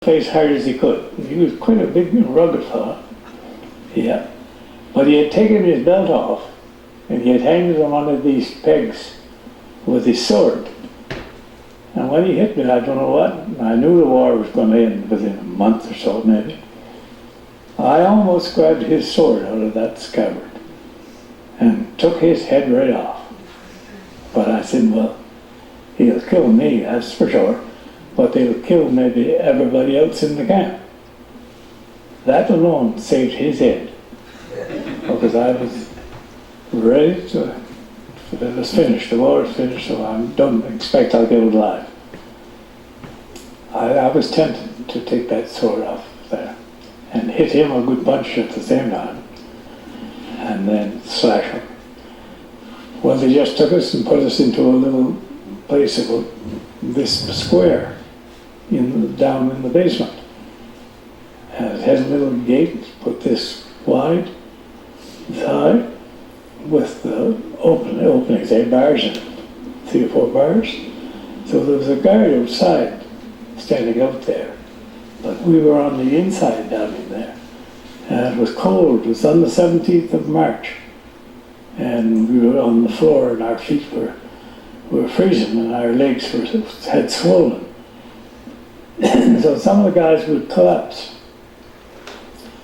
face hard as he could. He was quite a big, rugged fellow. Yeah. But he had taken his belt off, and he had hanged it on one of these pegs with his sword. And when he hit me, I don't know what, I knew the war was going to end within a month or so, maybe. I almost grabbed his sword out of that scabbard and took his head right off. But I said, well, he'll kill me, that's for sure, but he'll kill maybe everybody else in the camp. That alone saved his head, because I was ready to, it was finished, the war is finished, so I don't expect I'll get out alive. I was tempted to take that sword off there and hit him a good bunch at the same time, and then slash him. Well, they just took us and put us into a little place about this square down in the basement. And it had a little gate, put this wide side with the openings, 8 bars and 3 or 4 bars. So there was a guard outside standing out there. But we were on the inside down in there. And it was cold. It was on the 17th of March. And we were on the floor and our feet were freezing and our legs had swollen. So some of the guys would collapse.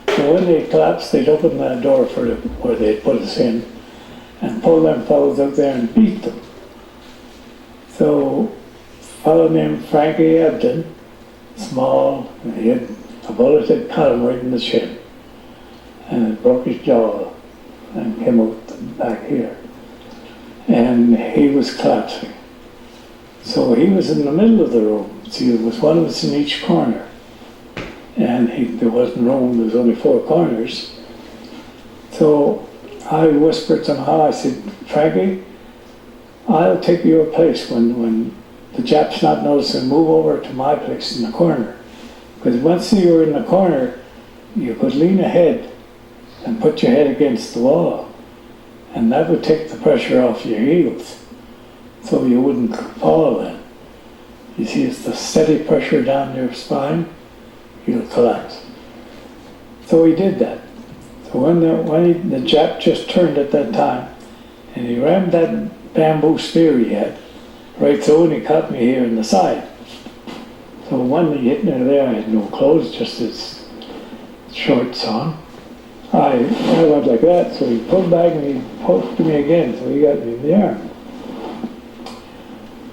So when they collapsed, they'd open that door where they'd put us in and pull them fellows out there and beat them. So a fellow named Frankie Ebden, small, and he had a bullet that cut him right in the shin. And it broke his jaw and came out back here. And he was collapsing. So he was in the middle of the room. See, there was one of us in each corner. And there wasn't room, there was only 4 corners. So I whispered somehow, I said, Frankie, I'll take your place when the Jap's not noticing, move over to my place in the corner. Because once you were in the corner, you could lean ahead and put your head against the wall. And that would take the pressure off your heels, so you wouldn't fall then. You see, it's the steady pressure down your spine, you'll collapse. So he did that. So when the Jap just turned at that time, and he rammed that bamboo spear he had right through, and he caught me here in the side. So when he hit me there, I had no clothes, just his shorts on. I went like that, so he pulled back and he poked me again, so he got me in the arm.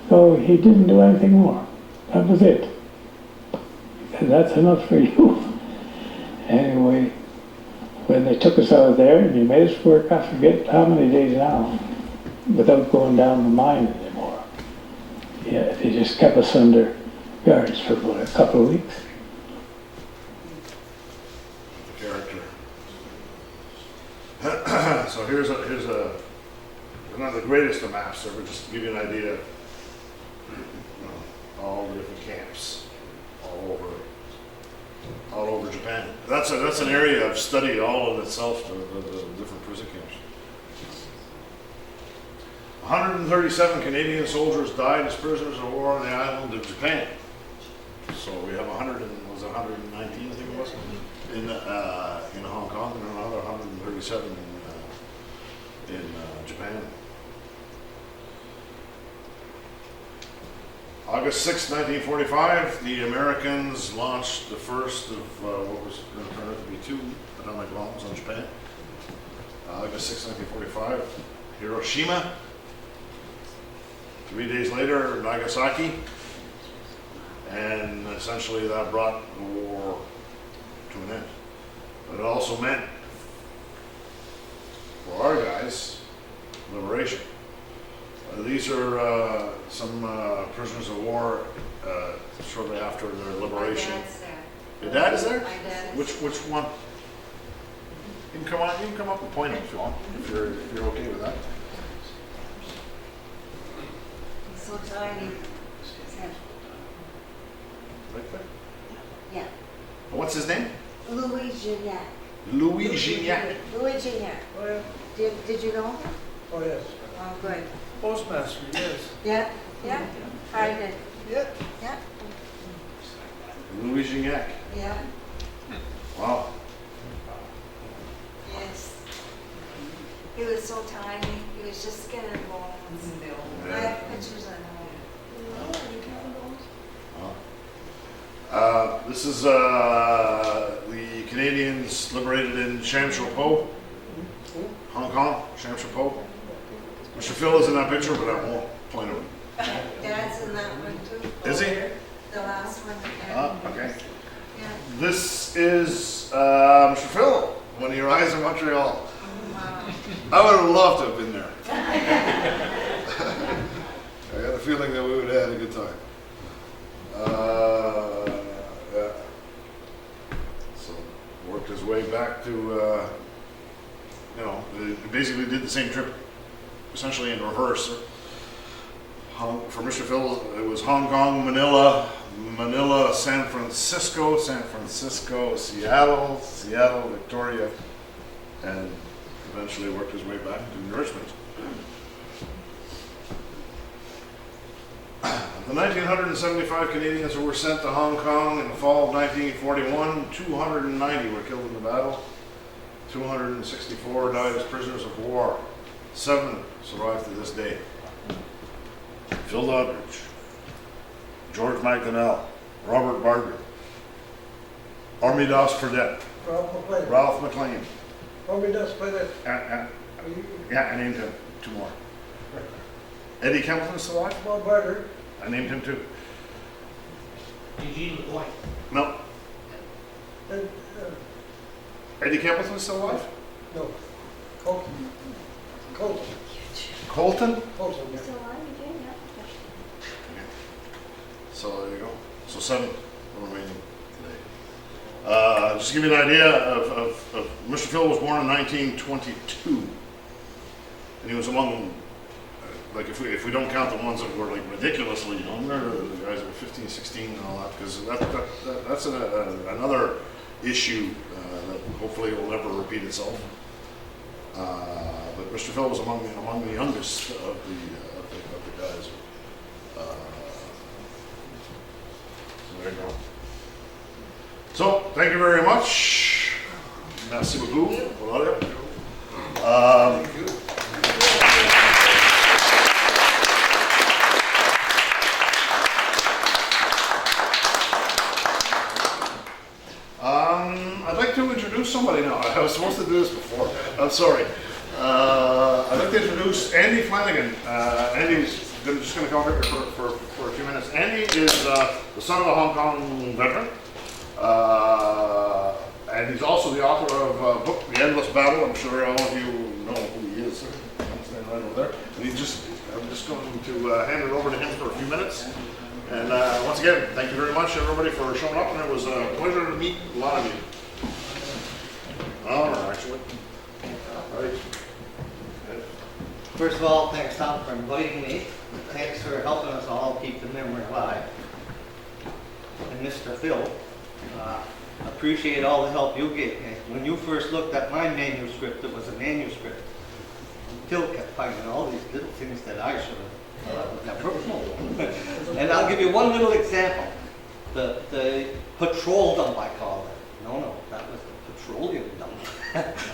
So he didn't do anything more. That was it. And that's enough for you. Anyway, when they took us out of there, and he made us work, I forget how many days now, without going down the mine anymore. Yeah, they just kept us under guards for about a couple of weeks. The character. So here's not the greatest of maps there, but just to give you an idea, all the different camps, all over Japan. That's an area of study all in itself, the different prison camps. 137 Canadian soldiers died as prisoners of war on the island of Japan. So we have 119, I think it was, in Hong Kong, and another 137 in Japan. August 6, 1945, the Americans launched the first of what was going to turn out to be 2 atomic bombs on Japan. August 6, 1945, Hiroshima. 3 days later, Nagasaki. And essentially that brought the war to an end. But it also meant, for our guys, liberation. These are some prisoners of war shortly after their liberation. My dad's there. Your dad is there? My dad is. Which one? You can come up and point him if you want, if you're okay with that. He's so tiny. Right there. Yeah. What's his name? Louis Gignac. Louis Gignac. Louis Gignac. Oh, yeah. Did you know him? Oh, yes. Oh, good. Postmaster, yes. Yeah. Yeah. I did. Yeah. Yeah. Louis Gignac. Yeah, Wow. yes. He was so tiny, he was just skin and bones. I Yeah. have pictures at home. This is the Canadians liberated in Shamsho-Po, Hong Kong, Shamsho-Po. Mr. Phil is in that picture, but I won't point him. Dad's in that one too. Is he? The last one. Okay. Yeah. This is Mr. Phil when he arrives in Montreal. Wow. I would have loved to have been there. I got a feeling that we would have had a good time. Yeah. So worked his way back to, they basically did the same trip, essentially in reverse. For Mr. Phil, it was Hong Kong, Manila, San Francisco, Seattle, Victoria, and eventually worked his way back to Richmond. The 1,975 Canadians who were sent to Hong Kong in the fall of 1941, 290 were killed in the battle. 264 died as prisoners of war. 7 survive to this day. Phil Doddridge, George MacDonnell, Robert Barger, Armidas Fredette, Ralph McLean. Armidas Fredette. Yeah, I named him 2 more. Eddie Kempton still alive? Bob Barger. I named him 2. Eugene LeBlanc. No. And, Eddie Kempton still alive? no. Colton. Colton? Colton, yeah. So there you go. So 7 remaining today. Just to give you an idea of Mr. Phil was born in 1922, and he was among, like if we don't count the ones that were like ridiculously younger, the guys that were 15, 16 and all that, because that's another issue that hopefully will never repeat itself. But Mr. Phil was among the youngest of the guys. So there you go. So thank you very much. Merci beaucoup. I'd like to introduce somebody now. I was supposed to do this before. I'm sorry. I'd like to introduce Andy Flanagan. Andy's just going to come over here for a few minutes. Andy is the son of a Hong Kong veteran. And he's also the author of a book, The Endless Battle. I'm sure all of you know who he is. Stand right over there. And I'm just going to hand it over to him for a few minutes. And once again, thank you very much, everybody, for showing up. And it was a pleasure to meet a lot of you. All right, actually. All right. First of all, thanks, Tom, for inviting me. Thanks for helping us all keep the memory alive. And Mr. Phil, appreciate all the help you gave me. When you first looked at my manuscript, it was a manuscript. Phil kept finding all these little things that I should have never known. And I'll give you one little example. The patrol dump, I call it. No, that was the petroleum dump.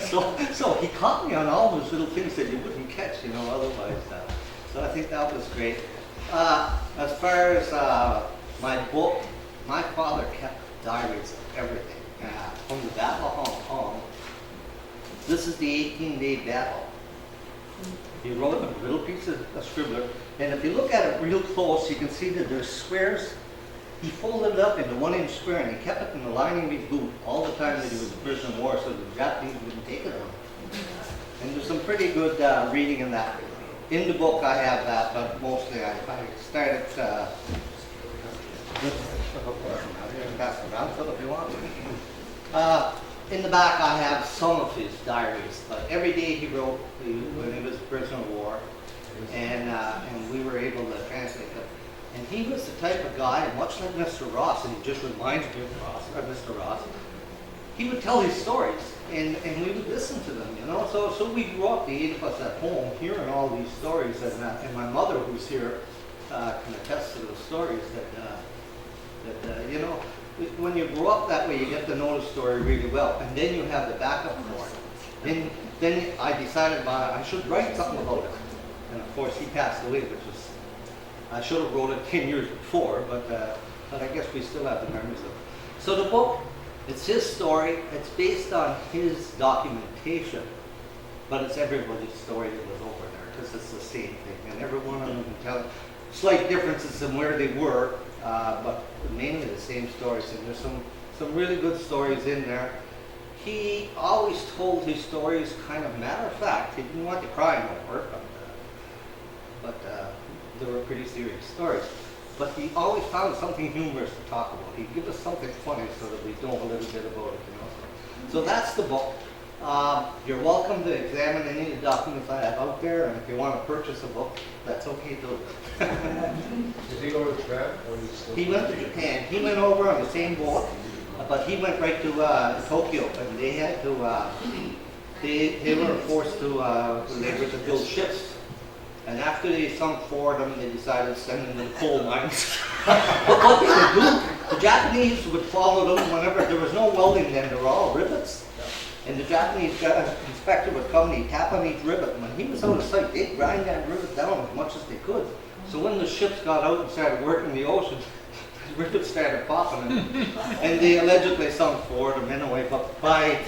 So he caught me on all those little things that you wouldn't catch, otherwise. So I think that was great. As far as my book, my father kept diaries of everything. From the Battle of Hong Kong, this is the 18-day battle. He wrote a little piece of a scribbler, and if you look at it real close, you can see that there's squares. He folded it up into 1-inch square, and he kept it in the lining of his boot all the time that he was a prisoner of war, so the Japanese wouldn't take it on him. And there's some pretty good reading in that. In the book, I have that, but mostly I started pass it around, Phil, if you want. In the back, I have some of his diaries, but every day he wrote when he was a prisoner of war, and we were able to translate them. And he was the type of guy, much like Mr. Ross, and he just reminds me of Mr. Ross. He would tell his stories, and we would listen to them, So we grew up, the 8 of us at home, hearing all these stories, and my mother, who's here, can attest to those stories that when you grow up that way, you get to know the story really well, and then you have the backup for it. Then I decided I should write something about it. And of course, he passed away, which was, I should have wrote it 10 years before, but I guess we still have the memories of it. So the book, it's his story, it's based on his documentation, but it's everybody's story that was over there, because it's the same thing, and every one of them can tell slight differences in where they were, but mainly the same stories, and there's some really good stories in there. He always told his stories kind of matter of fact. He didn't want to cry over it, but they were pretty serious stories. But he always found something humorous to talk about. He'd give us something funny so that we know a little bit about it, you know. So that's the book. You're welcome to examine any of the documents I have out there, and if you want to purchase a book, that's okay too. Did he go to Japan? Or He went to Japan. He went over on the same boat, but he went right to Tokyo, and they had to. They were forced to labor to build ships, and after they sunk 4 of them, they decided to send them to the coal mines. But what they would do, the Japanese would follow them whenever there was no welding. Then there were all rivets. And the Japanese inspector would come and he'd tap on each rivet. And when he was out of sight, they'd grind that rivet down as much as they could. So when the ships got out and started working the ocean, the rivets started popping. And they allegedly sunk 4 of them anyway. But by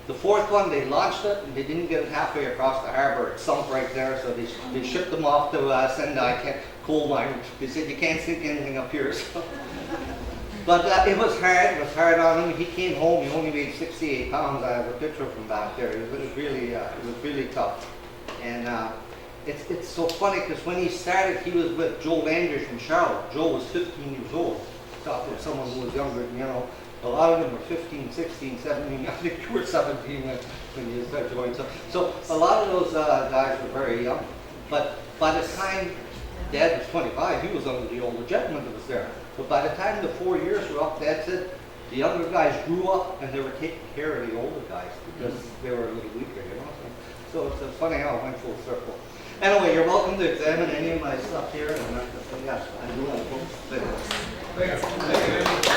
the 4th one, they launched it and they didn't get it halfway across the harbor. It sunk right there. So they shipped them off to Sendai coal mine. They said, you can't sink anything up here. So. But it was hard on him. He came home, he only weighed 68 pounds. I have a picture from back there. It was really tough. And it's so funny because when he started, he was with Joe Landry from Charlotte. Joe was 15 years old. Talked with someone who was younger, you know. A lot of them were 15, 16, 17. I think you were 17 when you started going. So a lot of those guys were very young. But by the time Dad was 25, he was under the older gentleman that was there. But by the time the 4 years were up, Dad said the younger guys grew up and they were taking care of the older guys because they were a little weaker, you know. So it's funny how it went full circle. Anyway, you're welcome to examine any of my stuff here, and yeah, I do like books. Thank you.